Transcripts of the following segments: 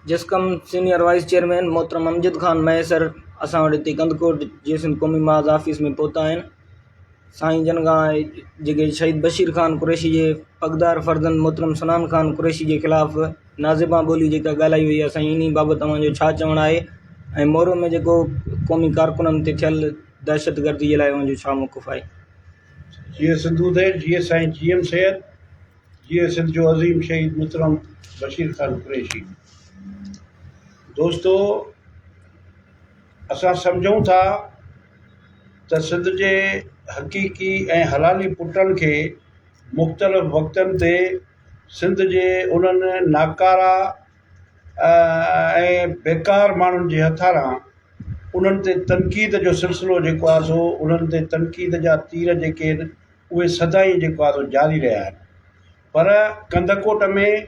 जिसकम senior wise chairman मोहतरम अमजद खान मैसर असां वटि हिते कंदकोट जे सिंध क़ौमी महाज़ ऑफिस में पहुता आहिनि। साईं जन खां जेके शहीद बशीर खान कुरैशी जे पगदार फर्ज़ंद मोहतरम सनान खान कुरैशी के ख़िलाफ़ नाज़िबा ॿोली जेका ॻाल्हाई वई आहे, साईं इन बाबति तव्हांजो छा चवणु आहे ऐं मोरो में जेको क़ौमी कारकुननि ते थियल दहशतगर्दी जे लाइ उनजो छा मौक़िफ़ आहे? जीअं सिंधुदेव, जीअं साईं GM सैयद, जीअं सिंध जो अज़ीम शहीद मोहतरम बशीर खान कुरैशी। दोस्तो, असां सम्झूं था त सिंध जे हक़ीक़ी ऐं हलाली पुटनि खे मुख़्तलिफ़ वक़्तनि ते सिंध जे उन्हनि नाकारा ऐं बेकार माण्हुनि जे हथारां उन्हनि ते तनक़ीद जो सिलसिलो जेको आहे सो उन्हनि ते तनक़ीद जा तीर जेके आहिनि उहे सदाईं जेको आहे सो जारी रहिया आहिनि। पर कंदकोट में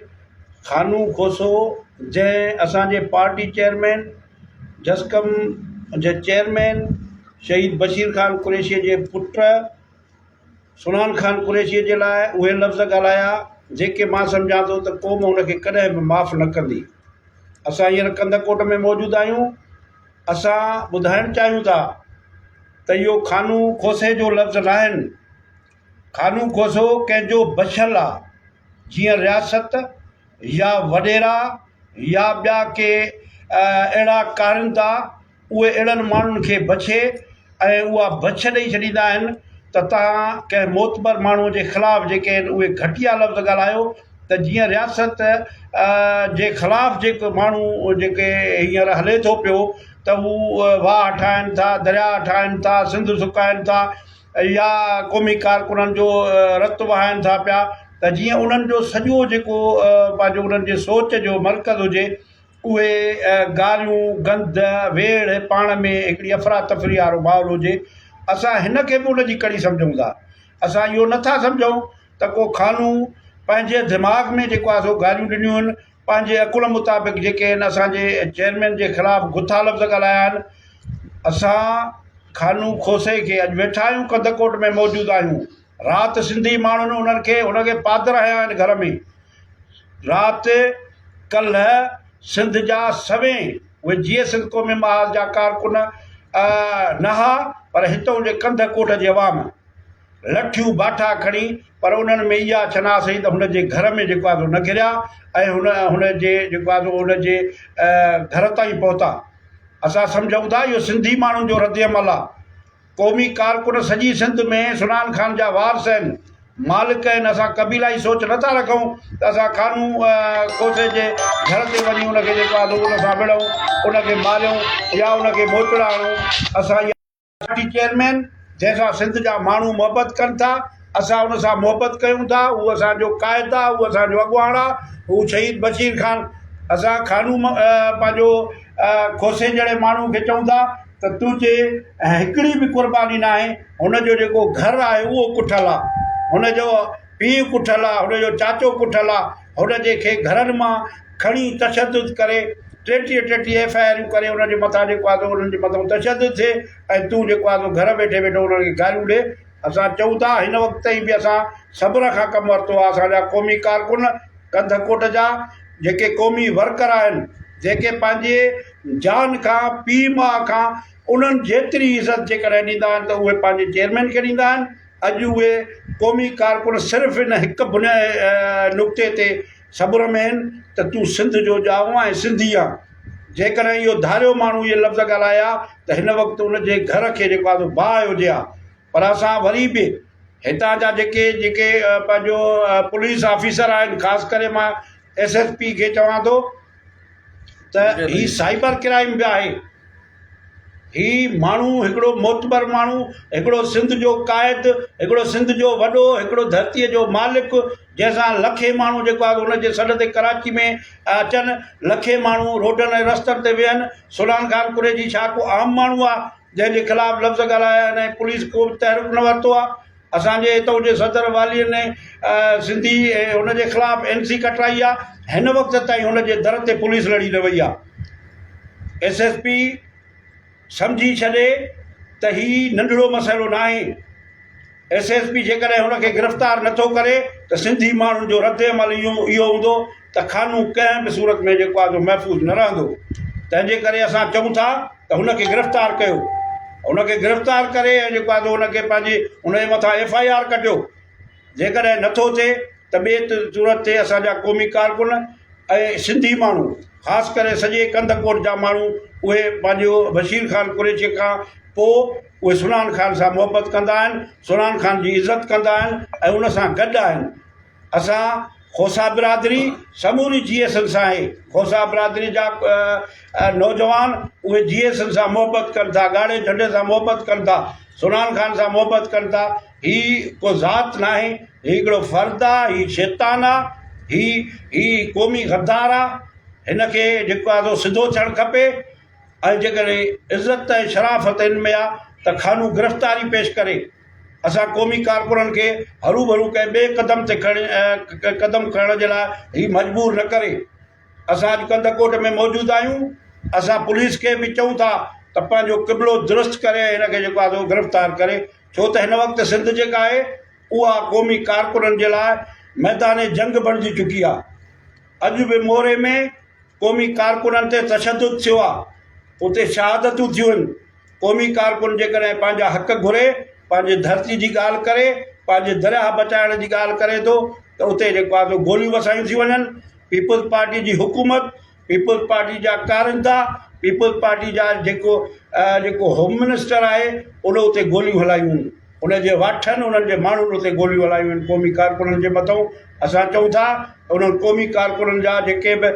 खानू खोसो जंहिं असांजे पार्टी चेयरमैन जसकम जे चेयरमैन शहीद बशीर खान कुरैशीअ जे पुट सुनान खान कुरैशीअ जे लाइ उहे लफ़्ज़ ॻाल्हाया जेके मां सम्झां थो त क़ौम हुनखे कॾहिं बि माफ़ु न कंदी। असां हींअर कंदकोट में मौजूदु आहियूं। असां ॿुधाइणु चाहियूं था त इहो खानू खोसे जो लफ़्ज़ न आहिनि। खानू खोसो कंहिंजो बछल आहे, जीअं रियासत या वॾेरा या ॿिया के अहिड़ा कारिंदा उहे अहिड़नि माण्हुनि खे बछे ऐं उहा बछ ॾेई छॾींदा आहिनि त तव्हां कंहिं मोतबर माण्हूअ जे ख़िलाफ़ु जेके आहिनि उहे घटिया लफ़्ज़ ॻाल्हायो त जीअं रियासत जे ख़िलाफ़ु जेको माण्हू जेके हींअर हले थो पियो त हू वाह ठाहिनि था, दरिया ठाहिनि था, सिंध सुकाइनि था या क़ौमी कारकुननि जो रत वहाइनि था पिया, त जीअं उन्हनि जो सॼो जेको पंहिंजो उन्हनि जे सोच जो मर्कज़ हुजे उहे ॻाल्हियूं गंद वेड़ पाण में हिकिड़ी अफ़रा तफ़री वारो माहौल हुजे। असां हिन खे बि उनजी कड़ी सम्झूं था। असां इहो नथा सम्झूं त को खानू पंहिंजे दिमाग़ में जेको आहे सो ॻाल्हियूं ॾिनियूं आहिनि, पंहिंजे अकुल मुताबिक़ जेके आहिनि असांजे चेयरमैन जे ख़िलाफ़ु गुथा लफ़्ज़ ॻाल्हाया आहिनि। असां खानू खोसे खे अॼु वेठा आहियूं, कंदकोट में मौजूदु आहियूं। राति सिंधी माण्हुनि उनखे पादर हया आहिनि घर में। राति कल्ह सिंध जा सवें उहे जीअं सिंध क़ौमी महाज़ जा कारकुन नहा, पर हितों जे कंदकोट जे अवाम लठियूं बाठा खणी पर उन्हनि में इहा छनासई त हुनजे घर में जेको आहे न घिरिया ऐं हुनजे जेको आहे हुनजे घर ताईं पहुता। असां सम्झूं था इहो सिंधी माण्हुनि जो रद्द अमल आहे। क़ौमी कारकुन सॼी सिंध में सुनान खान जा वारस आहिनि, मालिक आहिनि। असां क़बीलाई सोच नथा रखूं त असां खानू खोसे जे घर ते वञी उनखे जेको आहे उन सां विढ़ूं, उनखे मारियूं या उनखे मोचड़ा हणूं। असां इहा पार्टी चेयरमैन जंहिंसां सिंध जा माण्हू मोहबत कनि था, असां उन सां मोहबत कयूं था। उहो असांजो क़ाइद आहे, उहो असांजो अॻुवाण आहे, हू शहीद बशीर खान। असां खानू पंहिंजो खोसे जहिड़े माण्हू खे चऊं था त तुंहिंजे हिकिड़ी बि क़ुर्बानी न आहे। हुनजो जेको घरु आहे उहो कुठल आहे, हुनजो पीउ कुठल आहे, हुनजो चाचो कुठल आहे। हुनजे खे घरनि मां खणी तशदुद करे 33 FIR करे हुनजे मथां जेको आहे उन्हनि जे मथां तशदुद थिए ऐं तूं जेको आहे घर वेठे वेठो उन्हनि खे गारियूं ॾे। असां चऊं था हिन वक़्त ताईं बि असां सब्र खां कमु वरितो आहे। असांजा क़ौमी कारकुन कंदकोट जा जेके क़ौमी वर्कर आहिनि, जेके पंहिंजे जान खां पीउ माउ खां उन्हनि जेतिरी इज़त जेकॾहिं ॾींदा आहिनि त उहे पंहिंजे चेयरमैन खे ॾींदा आहिनि। अॼु उहे क़ौमी कारकुन सिर्फ़ु इन हिकु नुक़्ते ते सब्र में आहिनि त तूं सिंध जो ॼाओ ऐं सिंधी आहे। जेकॾहिं इहो धारियो माण्हू इहे लफ़्ज़ ॻाल्हाया त हिन वक़्तु उनजे घर खे जेको आहे बाहि हुजे हा। पर असां वरी बि हितां जा जेके पंहिंजो पुलिस ऑफिसर आहिनि, ख़ासि करे मां SSP खे चवां थो त ही साइबर क्राइम बि आहे। ही माण्हू हिकिड़ो मोतबर माण्हू, हिकिड़ो सिंध जो क़ाइद, हिकिड़ो सिंध जो वॾो, हिकिड़ो धरतीअ जो मालिक, जंहिंसां लखे माण्हू जेको आहे हुनजे सॾ ते कराची में अचनि, लखे माण्हू रोडनि ऐं रस्तनि ते वेहनि। सुनान खान कुरैशी छा को आम माण्हू आहे जंहिंजे ख़िलाफ़ु लफ़्ज़ ॻाल्हाया आहिनि ऐं पुलिस को बि तहरीक न वरितो आहे? असांजे हितां जे सदर वालीअ ने सिंधी हुनजे ख़िलाफ़ु NC कटाई आहे। हिन वक़्त ताईं हुनजे दर ते पुलिस लड़ी न वई आहे। SSP सम्झी छॾे त ही नंढिड़ो मसइलो न आहे। SSP जेकॾहिं हुनखे गिरफ़्तार नथो करे त सिंधी माण्हुनि जो रद्द अमल इहो हूंदो त क़ानून कंहिं बि सूरत में जेको आहे महफ़ूज़ न रहंदो। तंहिंजे करे असां चऊं था त हुनखे गिरफ़्तार कयो, हुनखे गिरफ़्तार करे ऐं जेको आहे हुनखे पंहिंजे हुनजे मथां FIR कढियो। जेकॾहिं नथो थिए त ॿिए सूरत ते असांजा क़ौमी कारकुन ऐं सिंधी माण्हू ख़ासि करे सॼे कंदकोट जा माण्हू उहे पंहिंजो बशीर ख़ान कुरैशी खां पोइ उहे सुनान ख़ान सां मुहबत कंदा आहिनि, सुनान ख़ान जी इज़त कंदा आहिनि ऐं उन सां गॾु आहिनि। असां खोसा बिरादरी समूरी GSN सां आहे। खोसा बिरादरी जा नौजवान उहे GSN सां मुहबत कनि था, ॻाढ़े झंडे सां मुहबत कनि था, सुनान ख़ान सां मुहबत कनि था। हीअ को ज़ात न आहे, हीअ हिकिड़ो फ़र्दु आहे, हीअ शैतान आहे, हीअ क़ौमी गद्दार आहे। हिनखे जेको आहे सिधो थियणु खपे ऐं जेकॾहिं इज़त ऐं शराफ़त हिन में आहे त क़ानून गिरफ़्तारी पेश करे। असां क़ौमी कारकुननि खे हरू भरू कंहिं ॿिए क़दम खणण जे लाइ हीअ मजबूर न करे। असां अॼु कंदकोट में मौजूदु आहियूं। असां पुलिस खे बि चऊं था त पंहिंजो क़िबिलो दुरुस्त करे हिनखे जेको आहे गिरफ़्तार करे, छो त हिन वक़्तु सिंध जेका आहे उहा क़ौमी कारकुननि जे लाइ मैदान जंग बणिजी चुकी आहे। अॼु बि मोरे में क़ौमी कारकुननि ते तशदुद थियो आहे, उते शहादतूं थियूं आहिनि। क़ौमी कारकुन जेकॾहिं पंहिंजा हक़ घुरे, पंहिंजी धरती जी ॻाल्हि करे, पंहिंजे दरिया बचाइण जी ॻाल्हि करे थो त उते जेको आहे गोलियूं वसायूं थी वञनि। पीपुल्स पार्टी जी हुकूमत, पीपुल्स पार्टी जा कारिंदा, पीपुल्स पार्टी जा जेको होम मिनिस्टर आहे उन उते गोलियूं हलायूं आहिनि। उनजे वाठनि उन्हनि जे माण्हुनि उते गोलियूं हलायूं आहिनि क़ौमी कारकुननि जे मथां। असां चऊं था उन्हनि क़ौमी कारकुननि जा जेके बि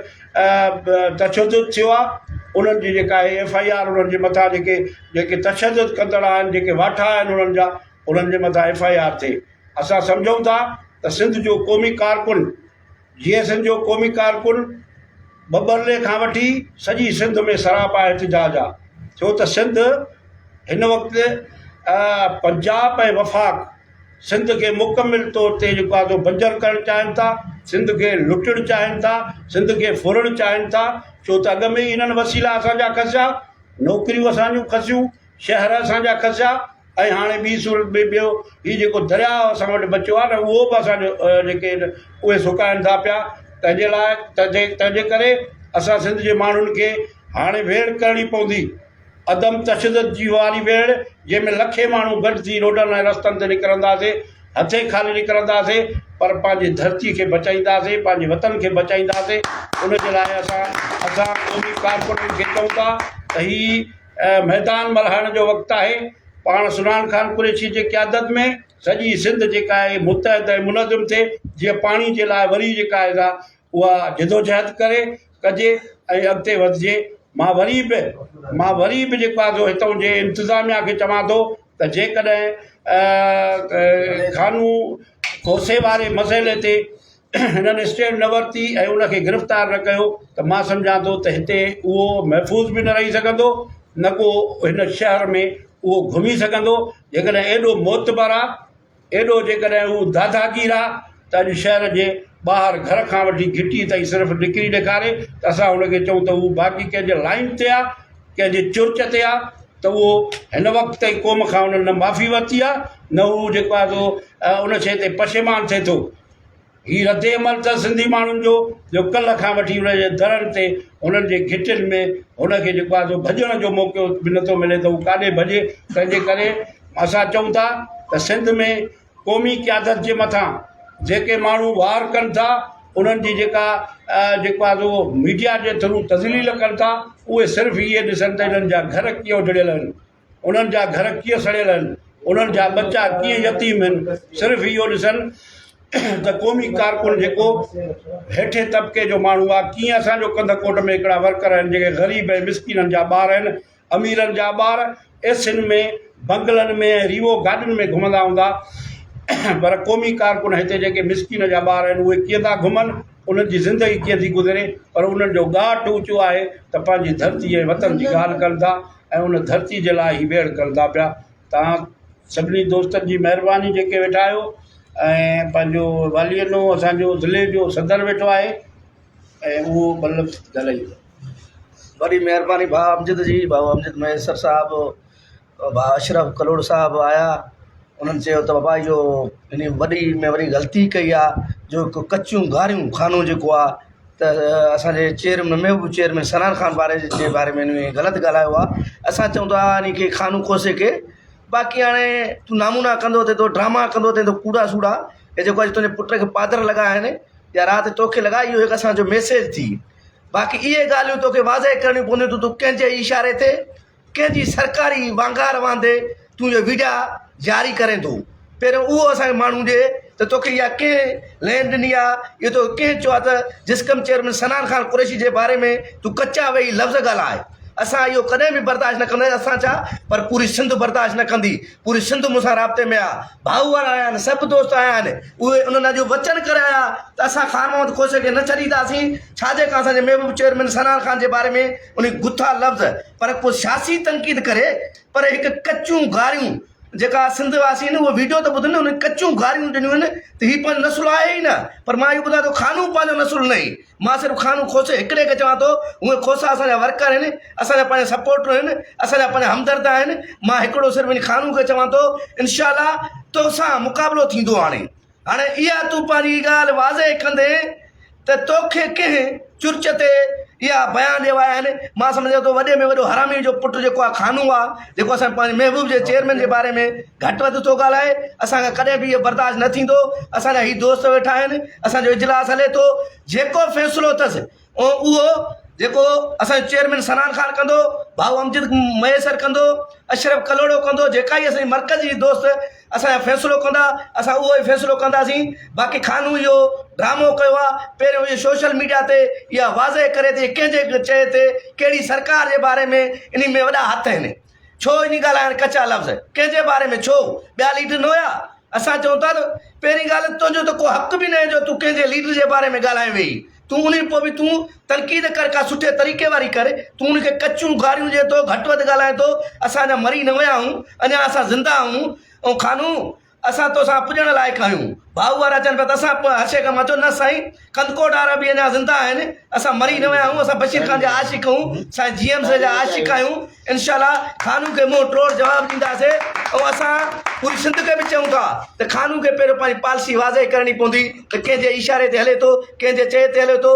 तशदुद थियो आहे उन्हनि जी जेका आहे FIR उन्हनि जे मथां जेके तशदुद कंदड़ आहिनि, जेके वाठा आहिनि उन्हनि जा, उन्हनि जे मथां FIR थिए। असां सम्झूं था त सिंध जो क़ौमी कारकुन, GSN जो क़ौमी कारकुन बबरले खां वठी सॼी सिंध में सरापा एहतिजाज आहे। छो त सिंध हिन वक़्तु पंजाब ऐं वफ़ाक़ सिंध खे मुकमिल तौर ते जेको आहे बंजर करणु चाहिनि था, सिंध खे लुटणु चाहिनि था, सिंध खे फुरणु चाहिनि था। छो त अॻ में ई हिननि वसीला असांजा खसिया, नौकिरियूं असांजूं खसियूं, शहर असांजा खसिया ऐं हाणे ॿी सूरत में ॿियो हीउ जेको दरियाउ असां वटि बचियो आहे न उहो बि असांजो जेके उहे सुकाइनि था पिया। तंहिंजे लाइ तंहिंजे करे असां सिंध जे माण्हुनि खे हाणे वेड़ करणी पवंदी, अदम तशदुद जी वारी वेड़, जंहिंमें लखे माण्हू गॾु थी रोडनि ऐं रस्तनि ते निकिरंदासीं, हथे खाली निकिरंदासीं, पर पंहिंजी धरती खे बचाईंदासीं, पंहिंजे वतन खे बचाईंदासीं। उनजे लाइ असां क़ौमी कारकुननि खे चऊं था त हीउ मैदान मल्हाइण जो वक़्तु आहे। पाण सुनान ख़ान कुरैशी जे क़यादत में सॼी सिंध जेका आहे मुतहद ऐं मुनज़िम थिए, जीअं पाणी जे लाइ वरी जेका आहे उहा जिदोजहद कजे ऐं अॻिते वधिजे। मां वरी बि जेको आहे हितां जे इंतिज़ामिया खे चवां थो त जेकॾहिं क़ानून खोसे वारे मसइले ते हिननि स्टैंड न वरिती ऐं उनखे गिरफ़्तार न कयो त मां सम्झां थो त हिते उहो महफ़ूज़ बि न रही सघंदो, न को हिन शहर में उहो घुमी सघंदो। जेकॾहिं एॾो मोतबर आहे, एॾो जेकॾहिं हू दादागीर आहे त अॼु शहर जे ॿाहिरि घर खां वठी घिटी ताईं सिर्फ़ु निकिरी ॾेखारे त असां हुनखे चऊं त उहो बाक़ी कंहिंजे लाइन ते आहे, कंहिंजे चुर्च ते आहे, त उहो हिन वक़्त ताईं क़ौम खां उन्हनि न माफ़ी वरिती आहे, न उहो जेको आहे उन शइ ते पशेमान थिए थो। हीउ रद्द अमल त सिंधी माण्हुनि जो कल्ह खां वठी हुनजे दरनि ते हुननि जे घिटियुनि में हुनखे जेको आहे भॼण जो मौक़ो बि नथो मिले त हू काॾे भॼे। तंहिंजे करे असां चऊं था त सिंध में क़ौमी क़यादत जे मथां जेके माण्हू वार कनि था, उन्हनि जी जेको आहे मीडिया जे थ्रू तज़लील कनि था, उहे सिर्फ़ु इहे ॾिसनि त हिननि जा घर कीअं उजड़ियल आहिनि, उन्हनि जा घर कीअं सड़ियल आहिनि, उन्हनि जा बच्चा कीअं यतीम आहिनि। सिर्फ़ु इहो ॾिसनि त क़ौमी कारकुन जेको हेठे तबिके जो माण्हू आहे, कीअं असांजो कंदकोट में हिकिड़ा वर्कर आहिनि जेके ग़रीब ऐं मिसकिननि जा ॿार आहिनि, अमीरनि जा ॿार एसियुनि में, बंगलनि में, रीवो गाॾियुनि में घुमंदा हूंदा, पर क़ौमी कारकुन हिते जेके मिसकिन जा ॿार आहिनि उहे कीअं था घुमनि, उन्हनि जी ज़िंदगी कीअं थी गुज़रे, पर उन्हनि जो ॻाठ ऊचो आहे त पंहिंजी धरती ऐं वतन जी ॻाल्हि कनि था ऐं उन धरती जे लाइ ई वेड़ कनि था पिया। तव्हां सभिनी दोस्तनि जी महिरबानी जेके वेठा आहियो, ऐं पंहिंजो वालियनो असांजो ज़िले जो सदर वेठो आहे ऐं उहो मतिलबु ॻाल्हाई बड़ी महिरबानी भाउ अमजद जी, भाउ अमजद मैसर साहब, भाउ अशरफ कलोड़ साहब आया उन्हनि चयो त बाबा इहो इन वॾी में वॾी ग़लती कई आहे जो हिकु कचियूं गारियूं खानो जेको आहे त असांजे चेयरमैन महबूब चेयरमैन सनान खान जे बारे में इन्हनि ग़लति ॻाल्हायो आहे। असां चऊं था इन खे खानो खोसे के बाक़ी हाणे तूं नामूना कंदो थिए थो ड्रामा कंदो थिए थो कूड़ा सूड़ा हे जेको अॼु तुंहिंजे पुट खे पादर लॻाया आहिनि या राति तोखे लॻा इहो हिकु असांजो मैसेज थी। बाक़ी इहे ॻाल्हियूं तोखे वाज़े करणियूं पवंदियूं तूं कंहिंजे इशारे ते कंहिंजी सरकारी वांगार वांदे तूं इहो वीडिया जारी करें थो। पहिरियों उहो असांखे माण्हू ॾिए त तोखे इहा कंहिं लैंड ॾिनी आहे इहो तो कंहिं चयो आहे त जिस्कम चेयरमैन सनान खान कुरैशी जे बारे में तूं कचा वेही लफ़्ज़ ॻाल्हाए। असां इहो कॾहिं बि बर्दाश्त न कंदा असां छा पर पूरी सिंध बर्दाश्त न कंदी। पूरी सिंध मूंसां राब्ते में आहे, भाऊ वारा आया आहिनि, सभु दोस्त आया आहिनि, उहे उन्हनि अॼु वचन करे आया त असां ख़ान मोहम्मद खोसे खे न छॾींदासीं। छाजे खां असांजे महबूब चेयरमैन सनान खान जे बारे में उन गुथा लफ़्ज़ पर को सियासी तनक़ीद करे पर हिकु कचियूं गारियूं जेका सिंध वासी आहिनि उहो वीडियो त ॿुधनि उन कचियूं गारियूं ॾिनियूं आहिनि त हीअ पंहिंजो नसुल आहे ई न। पर मां इहो ॿुधायां थो खानू पंहिंजो नसुल न ई, मां सिर्फ़ु खानू खोसे हिकिड़े खे चवां थो। उहे खोसा असांजा वर्कर आहिनि, असांजा पंहिंजा सपोर्टर आहिनि, असांजा पंहिंजा हमदर्द आहिनि। मां हिकिड़ो सिर्फ़ु इन खानू खे चवां थो इनशा तोसां मुक़ाबिलो थींदो। हाणे इहा तूं पंहिंजी ॻाल्हि वाज़े कंदे त तोखे कंहिं चुर्च ते इहा बयान ॾिया आहिनि। मां सम्झां थो वॾे में वॾो हरामी जो पुटु जेको आहे खानू आहे जेको असां पंहिंजे महबूब जे चेयरमैन जे बारे में घटि वधि थो ॻाल्हाए, असांखे कॾहिं बि इहो बर्दाश्त न थींदो। असांजा ही दोस्त वेठा आहिनि, असांजो इजलास हले थो, जेको फ़ैसिलो अथसि उहो जेको असांजो चेयरमैन सनान खान कंदो, भाऊ अमजद मैसर कंदो, अशरफ कलोड़ो कंदो, जेका ई असांजी मर्कज़ी दोस्त असांजो फ़ैसिलो कंदा असां उहो ई फ़ैसिलो कंदासीं। बाक़ी खानू इहो ड्रामो कयो आहे, पहिरियों इहो सोशल मीडिया ते इहा वाज़े करे थी कंहिंजे चए ते कहिड़ी सरकार जे बारे में इन में वॾा हथ आहिनि। छो इन ॻाल्हाइण कचा लफ़्ज़ कंहिंजे बारे में छो ॿिया लीडर न हुया? असां चऊं था त पहिरीं ॻाल्हि तुंहिंजो त को हक़ बि न आहे जो तूं कंहिंजे लीडर जे बारे में ॻाल्हाए वेही। तूं उन पोइ बि तूं तनक़ीद कर का सुठे तरीक़े वारी करे, तूं उनखे कचियूं गारियूं ॾिए थो, घटि वधि ॻाल्हाए थो। असांजा मरी न विया आहियूं, अञा असां ज़िंदा आहियूं। ऐं खानू असां तोसां पुॼण लाइक़ु आहियूं। भाऊ वारा अचनि पिया त असां हर्षे खां मां चयो न साईं, कंदकोट वारा बि अञा ज़िंदा आहिनि, असां मरी न विया आहियूं, असां बशीर ख़ान जा आशिक़ आहियूं, साईं GMC जा आशिक़ आहियूं। इनशा खानू खे मुंहुं टोड़ जवाबु ॾींदासीं। ऐं असां पूरी सिंध खे बि चऊं था त खानू खे पहिरियों पंहिंजी पॉलिसी वाज़े करणी पवंदी त कंहिंजे इशारे ते हले थो, कंहिंजे चए ते हले थो।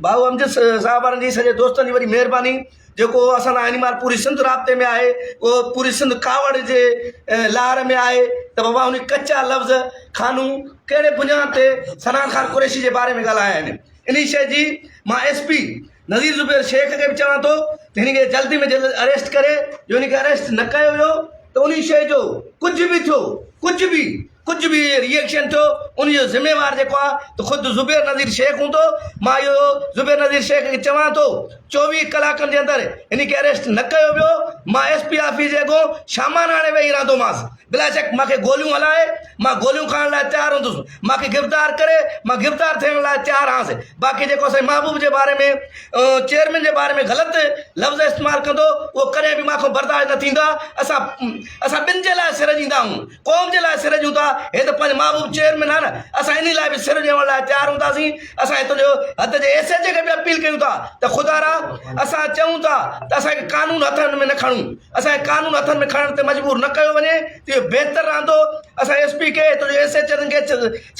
भाऊ अमजद साहिब वारनि जी सॼे दोस्तनि जी वॾी महिरबानी जेको असां एनिमल पूरी सिंध राब्ते में आहे, उहो पूरी सिंध कावड़ जे लार में आहे त बाबा उन कचा लफ़्ज़ खानू कहिड़े बुनियाद ते सनान खान कुरैशी जे बारे में ॻाल्हाया आहिनि। इन शइ जी मां SP नज़ीर ज़ुबैर शेख खे बि चवां थो त हिन खे जल्दी में जल्दी अरेस्ट करे, जो हिन खे अरेस्ट न कयो वियो त उन शइ जो कुझु बि थियो, कुझु बि रिएक्शन थियो, उनजो ज़िम्मेवार जेको आहे त ख़ुदि ज़ुबैर नज़ीर शेख हूंदो। मां इहो ज़ुबैर नज़ीर शेख खे चवां थो 24 कलाकनि जे अंदरि हिन खे अरेस्ट न कयो वियो, मां SP ऑफिस जे अॻो शामान हाणे वेही रहंदोमांसि। बिला शक मूंखे गोलियूं हलाए, मां गोलियूं खाइण लाइ तयारु हूंदुसि, मूंखे गिरफ़्तार करे मां गिरफ़्तार थियण लाइ तयारु आहियां। बाक़ी जेको असांजे महबूब जे बारे में चेयरमैन जे बारे में ग़लति लफ़्ज़ इस्तेमालु कंदो उहो कॾहिं बि मूंखां बर्दाश्त न थींदा। असां ॿिनि जे लाइ सिर ॾींदा आहियूं, क़ौम जे लाइ सिर ॾियूं था, हे त पंहिंजे महबूब चेयरमैन आहे न, असां इन लाइ बि सिर ॾियण लाइ तयारु हूंदासीं। असां तुंहिंजो हद जे SH खे बि अपील कयूं था त ख़ुदा रा असां चऊं था त असांखे कानून हथनि में न खणूं, असांखे कानून हथनि में खणण ते मजबूर न कयो वञे त इहो बहितरु रहंदो। असां SP खे तुंहिंजो SH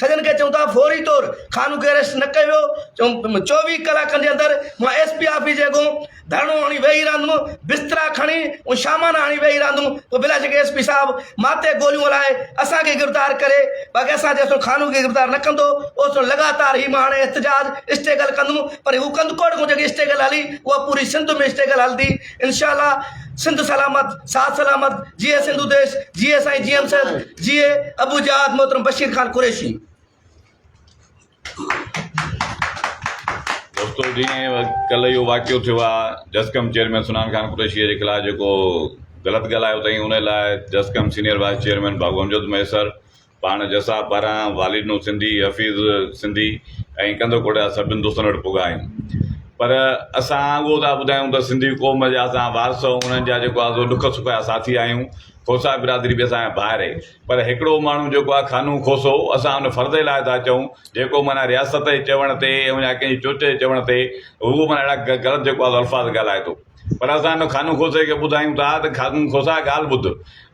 सजन खे चऊं था फौरी तौर खानू खे अरेस्ट न कयो। 24 कलाकनि जे अंदरि मां SP ऑफिस जे अॻो धरणो हणी वेही रहंदुमि, बिस्तरा खणी ऐं शामान हणी वेही रहंदुमि। पोइ बिला शक SP साहिबु माते गोलियूं हलाए असांखे गिरफ़्तार करे, बाक़ी असां जेसिताईं खानू खे गिरफ़्तार न कंदो ओसिताईं लगातार ही मां हाणे एहतजाज स्टेगल कंदुमि। पर हू कंदकोट खां जेकी स्टेगल हली उहा पूरी सिंध में स्टेगल हलंदी इनशा। सिंध सलामत, साथ सलामत, जिए सिंधु देश, जिए साईं GMC, जिए अबू जहाद मोहतरम बशीर खान कुरैशी। दोस्तों जीअं कल्ह इहो वाक़ियो थियो आहे जस्कम चेयरमैन सनान खान कुरैशीअ जे ख़िलाफ़ जेको ग़लति ॻाल्हायो अथई, उन लाइ जस्कम सीनियर वाइस चेयरमैन भाऊ अमजद मैसर, पाण जसा पारां वालिदनो सिंधी, हफ़ीज़ सिंधी ऐं कंदकोट जा सभिनी दोस्तनि वटि पुॻा आहियूं। पर असां उहो था ॿुधायूं त सिंधी क़ौम जा असां वारस उन्हनि जा जेको आहे दुख सुख जा साथी आहियूं। खोसा बिरादरी बि असांजा ॿाहिरि आहे, पर हिकिड़ो माण्हू जेको आहे खानू खोसो, असां हुन फ़र्ज़ लाइ था चऊं जेको माना रियासत जे चवण ते या कंहिंजी चोच जे चवण ते उहो माना अहिड़ा ग़लति जेको आहे अल्फाज़ ॻाल्हाए थो। पर असां हिन खानू खोसे खे ॿुधायूं था त खानू खोसा ॻाल्हि ॿुध,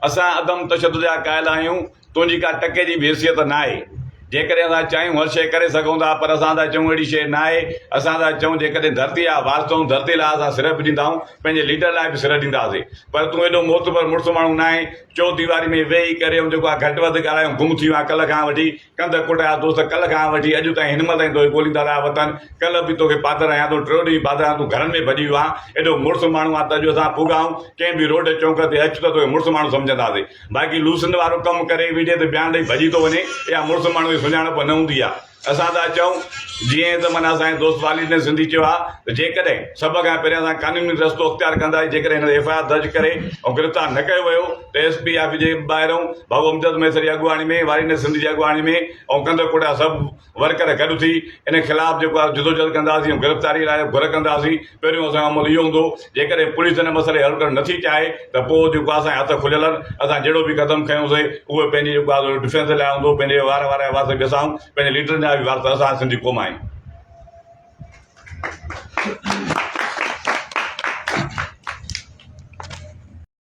असां अदम तशदुद जा क़ाइल आहियूं, तुंहिंजी का टके जी बि हैसियत न आहे। जेकॾहिं असां चाहियूं हर शइ करे सघूं था, पर असां था चऊं अहिड़ी शइ न आहे। असां था चऊं जेकॾहिं धरती आहे वास्तव धरती लाइ असां सिर बि ॾींदा आहियूं, पंहिंजे लीडर लाइ बि सिर ॾींदासीं, पर तूं एॾो मोतबर मुड़ुसु माण्हू न आहे। चौ दीवारी में वेही करे जेको आहे घटि वधि ॻाल्हायूं, गुम थी वियो आहे कल्ह खां वठी, कंध कुटिया दोस्त कल्ह खां वठी अॼु ताईं हिन महिल ताईं तोखे ॻोल्हींदा रहिया वतन, कल्ह बि तोखे पादर आहियां, तो टियों ॾींहुं पादर आहियां, तूं घरनि में भॼी वियो आहे। एॾो मुड़ुसु माण्हू आहे त अॼु असां पुगाऊं कंहिं बि रोड चौंक ते अचु त तोखे मुड़ुसु माण्हू सम्झंदासीं। बाक़ी लूसनि वारो कमु करे वीडियो ते बयान ॾेई भॼी थो वञे, इहा मुड़ुसु माण्हू जी सुञाणप न हूंदी आहे। असां था चऊं जीअं त माना असांजे दोस्त वालिद ने सिंधी चयो आहे त जेकॾहिं सभ खां पहिरियों असां कानूनी रस्तो अख़्तियार कंदासीं, जेकॾहिं हिन FIR दर्ज करे ऐं गिरफ़्तार न कयो वियो त SP ऑफिस जे ॿाहिरों बाबू अमजद मैसर जी अॻुवाणी में, वालिद ने सिंधी जी अॻुवाणी में ऐं कंध कुटिया सभु वर्कर गॾु थी इन ख़िलाफ़ु जेको आहे जुदोजहद कंदासीं ऐं गिरफ़्तारी लाइ घुर कंदासीं। पहिरियों असांजो अमल इहो हूंदो, जेकॾहिं पुलिस हिन मसइले हल करणु नथी चाहे त पोइ जेको आहे असांजा हथ खुलियल आहिनि, असां जहिड़ो बि क़दम खयूंसीं उहे पंहिंजी जेको आहे डिफेंस लाइ हूंदो, पंहिंजे वारे वास्ते बि असां पंहिंजे लीडरनि जा बि वास्ते असां सिंधी क़ौम आहियूं।